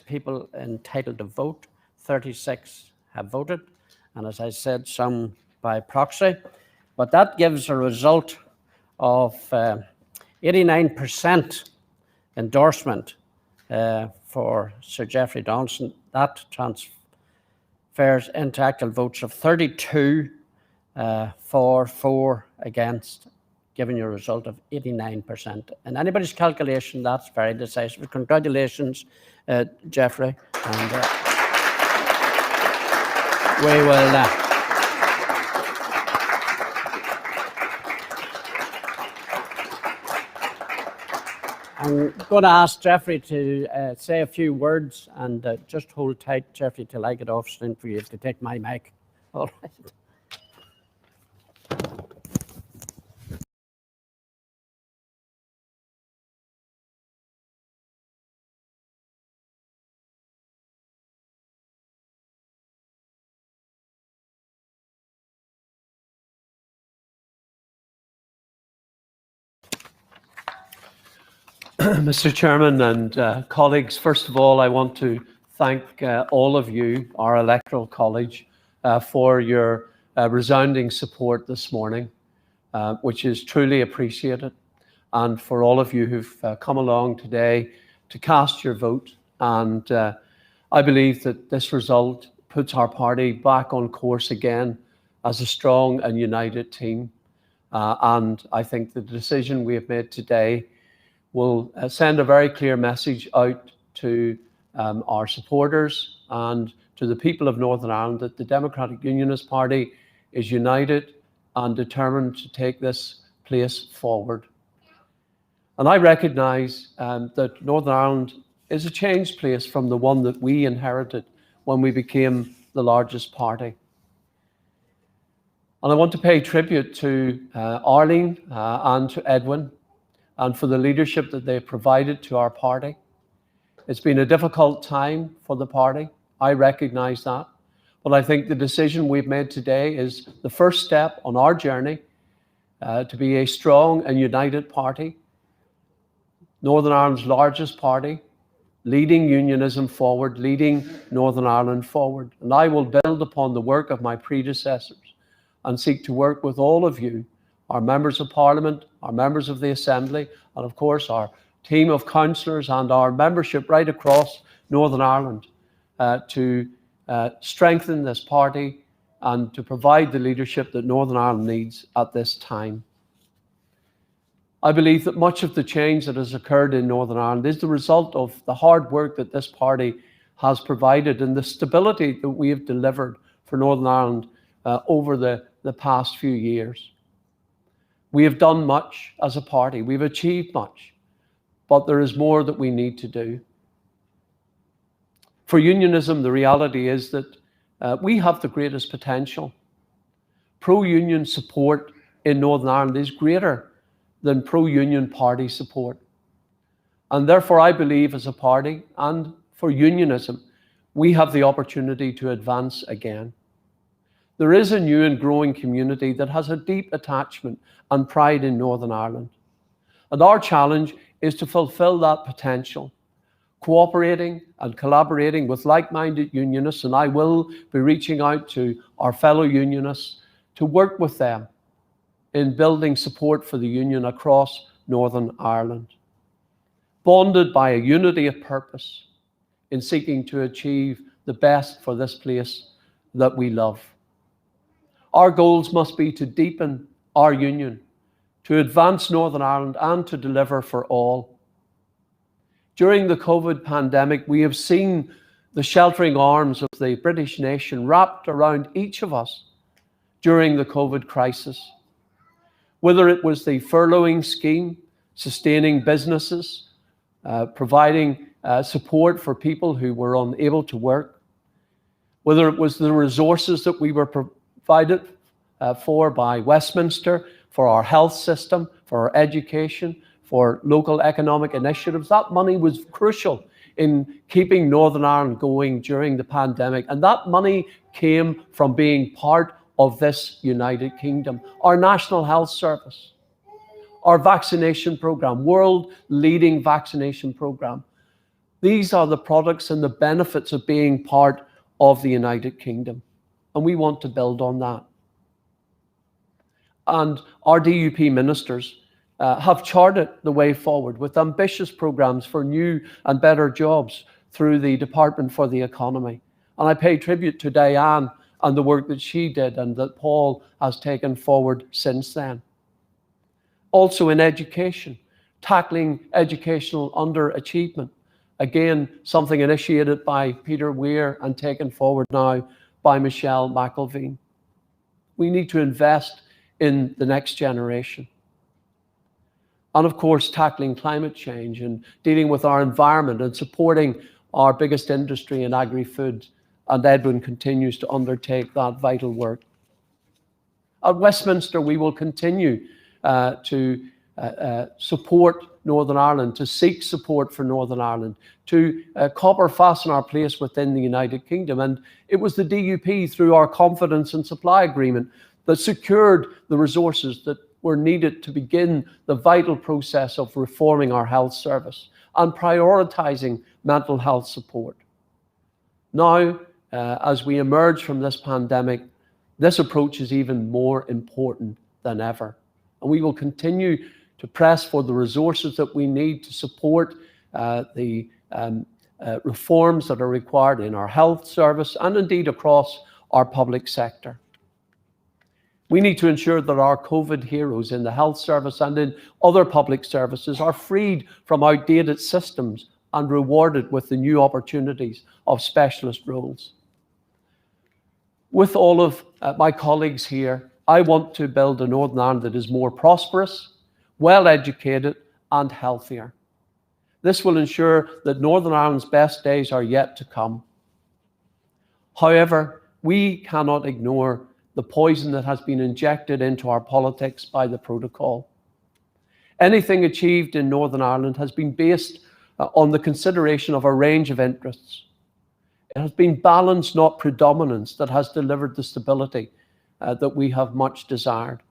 people entitled to vote. 36 have voted, and as I said, some by proxy. But that gives a result of 89% endorsement for Sir Geoffrey Donaldson. That transfers into actual votes of 32 for, 4 against, giving you a result of 89%. In anybody's calculation, that's very decisive. Congratulations, Geoffrey. And we will... I'm going to ask Geoffrey to say a few words, and just hold tight, Geoffrey, till I get off screen for you to take my mic. All right. Mr. Chairman and colleagues, first of all, I want to thank all of you, our Electoral College, for your resounding support this morning, which is truly appreciated, and for all of you who've come along today to cast your vote. And I believe that this result puts our party back on course again as a strong and united team. And I think the decision we have made today will send a very clear message out to our supporters and to the people of Northern Ireland that the Democratic Unionist Party is united and determined to take this place forward. And I recognise that Northern Ireland is a changed place from the one that we inherited when we became the largest party. And I want to pay tribute to Arlene and to Edwin, and for the leadership that they've provided to our party. It's been a difficult time for the party. I recognise that. But I think the decision we've made today is the first step on our journey to be a strong and united party, Northern Ireland's largest party, leading unionism forward, leading Northern Ireland forward. And I will build upon the work of my predecessors and seek to work with all of you, our members of Parliament, our members of the Assembly, and of course our team of councillors and our membership right across Northern Ireland to strengthen this party and to provide the leadership that Northern Ireland needs at this time. I believe that much of the change that has occurred in Northern Ireland is the result of the hard work that this party has provided and the stability that we have delivered for Northern Ireland over the past few years. We have done much as a party. We've achieved much, but there is more that we need to do. For unionism, the reality is that we have the greatest potential. Pro-union support in Northern Ireland is greater than pro-union party support. And therefore, I believe as a party and for unionism, we have the opportunity to advance again. There is a new and growing community that has a deep attachment and pride in Northern Ireland. And our challenge is to fulfil that potential, cooperating and collaborating with like-minded unionists, and I will be reaching out to our fellow unionists to work with them in building support for the union across Northern Ireland, bonded by a unity of purpose in seeking to achieve the best for this place that we love. Our goals must be to deepen our union, to advance Northern Ireland and to deliver for all. During the COVID pandemic, we have seen the sheltering arms of the British nation wrapped around each of us during the COVID crisis. Whether it was the furloughing scheme, sustaining businesses, providing support for people who were unable to work, whether it was the resources that we were provided for by Westminster, for our health system, for our education, for local economic initiatives. That money was crucial in keeping Northern Ireland going during the pandemic. And that money came from being part of this United Kingdom. Our National Health Service, our vaccination programme, world-leading vaccination programme, These are the products and the benefits of being part of the United Kingdom, and we want to build on that. And our DUP ministers have charted the way forward with ambitious programs for new and better jobs through the Department for the Economy. And I pay tribute to Diane and the work that she did and that Paul has taken forward since then. Also in education, tackling educational underachievement. Again, something initiated by Peter Weir and taken forward now by Michelle McElveen. We need to invest in the next generation. And of course, tackling climate change and dealing with our environment and supporting our biggest industry in agri-food. And Edwin continues to undertake that vital work. At Westminster, we will continue to support Northern Ireland, to seek support for Northern Ireland, to copper fasten our place within the United Kingdom. And it was the DUP, through our confidence and supply agreement, that secured the resources that were needed to begin the vital process of reforming our health service and prioritising mental health support. Now, as we emerge from this pandemic, this approach is even more important than ever. And we will continue to press for the resources that we need to support the reforms that are required in our health service and indeed across our public sector. We need to ensure that our COVID heroes in the health service and in other public services are freed from outdated systems and rewarded with the new opportunities of specialist roles. With all of my colleagues here, I want to build a Northern Ireland that is more prosperous, well-educated and healthier. This will ensure that Northern Ireland's best days are yet to come. However, we cannot ignore the poison that has been injected into our politics by the protocol. Anything achieved in Northern Ireland has been based on the consideration of a range of interests. It has been balance, not predominance, that has delivered the stability that we have much desired.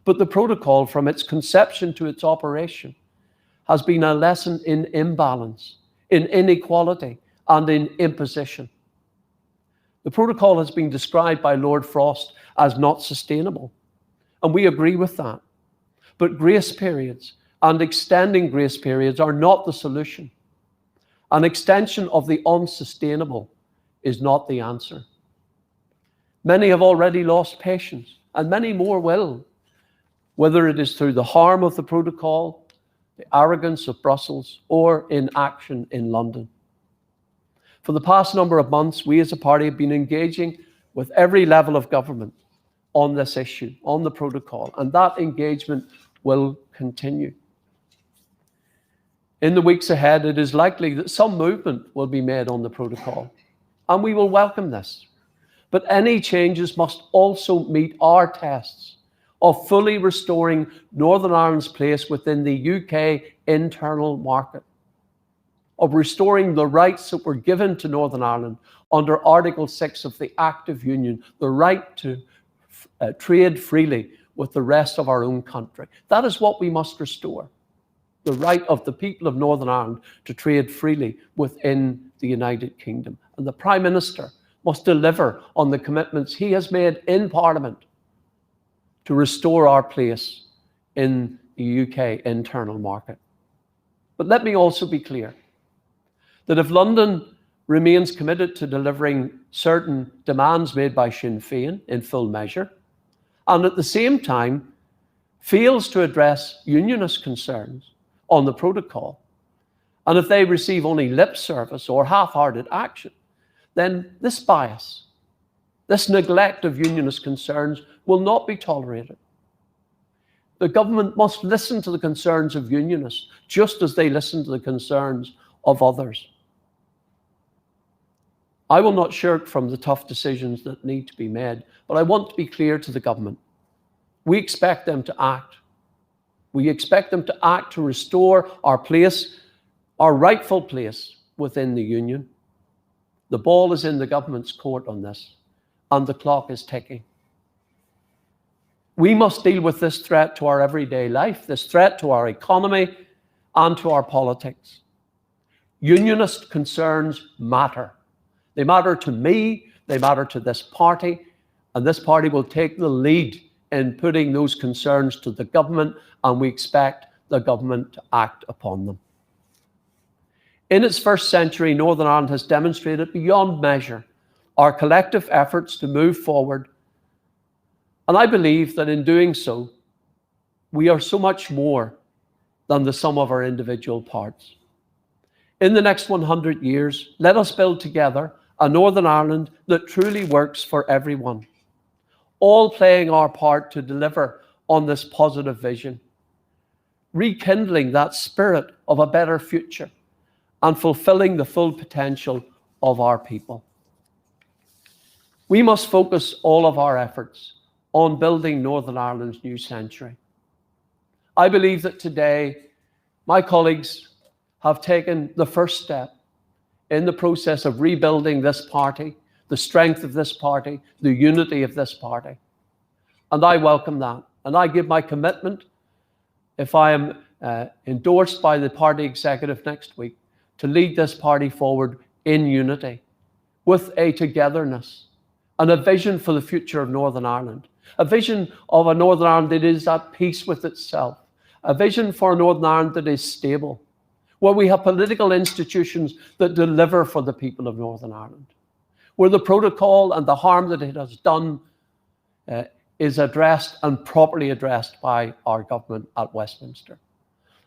But the protocol, from its conception to its operation, has been a lesson in imbalance, in inequality, and in imposition. The protocol has been described by Lord Frost as not sustainable, and we agree with that. But grace periods and extending grace periods are not the solution. An extension of the unsustainable is not the answer. Many have already lost patience, and many more will, whether it is through the harm of the protocol, the arrogance of Brussels, or inaction in London. For the past number of months, we as a party have been engaging with every level of government on this issue, on the protocol, and that engagement will continue. In the weeks ahead, it is likely that some movement will be made on the protocol, and we will welcome this. But any changes must also meet our tests of fully restoring Northern Ireland's place within the UK internal market, of restoring the rights that were given to Northern Ireland under Article 6 of the Act of Union, the right to trade freely with the rest of our own country. That is what we must restore. The right of the people of Northern Ireland to trade freely within the United Kingdom. And the Prime Minister must deliver on the commitments he has made in Parliament to restore our place in the UK internal market. But let me also be clear that if London remains committed to delivering certain demands made by Sinn Féin in full measure, and at the same time fails to address unionist concerns on the protocol, and if they receive only lip service or half-hearted action, then this bias, this neglect of unionist concerns will not be tolerated. The government must listen to the concerns of unionists, just as they listen to the concerns of others. I will not shirk from the tough decisions that need to be made, but I want to be clear to the government. We expect them to act. We expect them to act to restore our place, our rightful place within the union. The ball is in the government's court on this, and the clock is ticking. We must deal with this threat to our everyday life, this threat to our economy and to our politics. Unionist concerns matter. They matter to me, they matter to this party, and this party will take the lead in putting those concerns to the government, and we expect the government to act upon them. In its first century, Northern Ireland has demonstrated beyond measure our collective efforts to move forward, and I believe that in doing so, we are so much more than the sum of our individual parts. In the next 100 years, let us build together a Northern Ireland that truly works for everyone, all playing our part to deliver on this positive vision, rekindling that spirit of a better future and fulfilling the full potential of our people. We must focus all of our efforts on building Northern Ireland's new century. I believe that today, my colleagues have taken the first step in the process of rebuilding this party, the strength of this party, the unity of this party. And I welcome that. And I give my commitment, if I am endorsed by the party executive next week, to lead this party forward in unity, with a togetherness and a vision for the future of Northern Ireland, a vision of a Northern Ireland that is at peace with itself, a vision for a Northern Ireland that is stable, where we have political institutions that deliver for the people of Northern Ireland, where the protocol and the harm that it has done is addressed and properly addressed by our government at Westminster.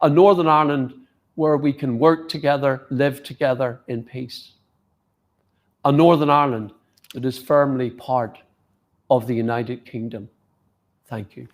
A Northern Ireland where we can work together, live together in peace. A Northern Ireland that is firmly part of the United Kingdom. Thank you.